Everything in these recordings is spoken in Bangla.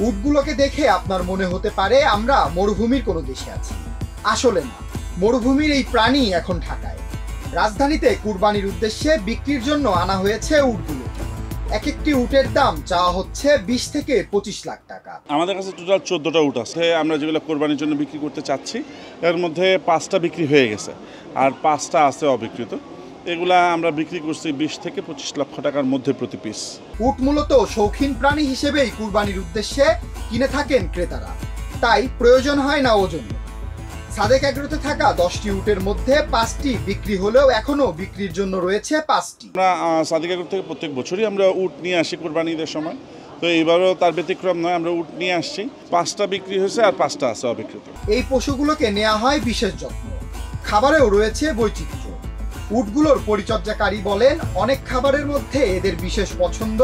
উটগুলোকে দেখে আপনার মনে হতে পারে আমরা মরুভূমির কোনো দেশে আছি। আসলে না, মরুভূমির এই প্রাণী এখন ঢাকায়। রাজধানীতে কুরবানির উদ্দেশ্যে বিক্রির জন্য আনা হয়েছে উটগুলোকে। এক একটি উটের দাম চাওয়া হচ্ছে 20 থেকে 25 লাখ টাকা। আমাদের কাছে টোটাল 14টা উট আছে। আমরা যেগুলো কোরবানির জন্য বিক্রি করতে চাচ্ছি এর মধ্যে 5টা বিক্রি হয়ে গেছে আর 5টা আছে অবিক্রিত। এগুলা আমরা বিক্রি করছি 20 থেকে 25 লক্ষ টাকার মধ্যে প্রতি পিস। উট মূলত শৌখিন প্রাণী হিসেবেই কুরবানির উদ্দেশ্যে কিনে থাকেন ক্রেতারা, তাই প্রয়োজন হয় না ওজন। সাদেক এগ্রোতে থাকা 10টি উটের মধ্যে 5টি বিক্রি হলেও এখনো বিক্রির জন্য রয়েছে 5টি। আমরা সাদেক এগ্রো থেকে প্রত্যেক বছরই আমরা উট নিয়ে আসি কোরবানি ঈদের সময়, তো এইবারও তার ব্যতিক্রম নয়। আমরা উট নিয়ে আসছি, 5টা বিক্রি হয়েছে আর 5টা আছে অবিক্রিত। এই পশুগুলোকে নেওয়া হয় বিশেষ যত্ন, খাবারেও রয়েছে বৈচিত্র্য। উটগুলোর পরিচর্যাকারী বলেন, অনেক খাবারের মধ্যে এদের বিশেষ পছন্দ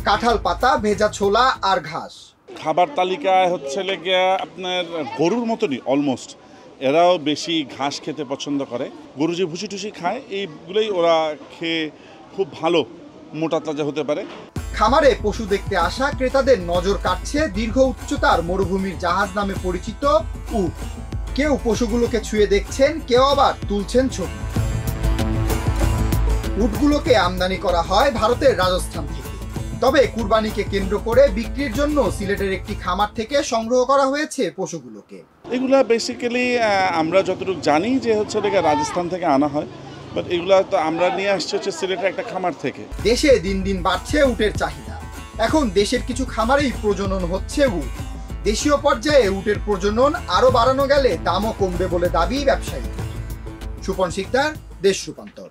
কাঁঠাল পাতা, ভেজা ছোলা আর ঘাস। খাবার তালিকায় হচ্ছে লেগে আপনার গরুর মতনই অলমোস্ট, এরাও বেশি ঘাস খেতে পছন্দ করে। গরু যে ভুসি টুসি খায় এইগুলোই ওরা খেয়ে খুব ভালো মোটা তাজা হতে পারে। খামারে পশু দেখতে আসা ক্রেতাদের নজর কাটছে দীর্ঘ উচ্চতার মরুভূমির জাহাজ নামে পরিচিত উট। কেউ পশুগুলোকে ছুঁয়ে দেখছেন, কেউ আবার তুলছেন ছবি। উটগুলোকে আমদানি করা হয় ভারতের রাজস্থান থেকে, তবে কুরবানিকে কেন্দ্র করে বিক্রির জন্য সিলেটের একটি খামার থেকে সংগ্রহ করা হয়েছে পশুগুলোকে। এগুলা বেসিক্যালি আমরা যতটুকু জানি যে হচ্ছে রাজস্থান থেকে আনা হয়, বাট এগুলা তো আমরা নিয়ে আসছি হচ্ছে সিলেটের একটা খামার থেকে। দেশে দিন দিন বাড়ছে উটের চাহিদা। এখন দেশের কিছু খামারেই প্রজনন হচ্ছে উট। দেশীয় পর্যায়ে উটের প্রজনন আরো বাড়ানো গেলে দামও কমবে বলে দাবি ব্যবসায়ীদের। সুপন শিকদার, দেশ রূপান্তর।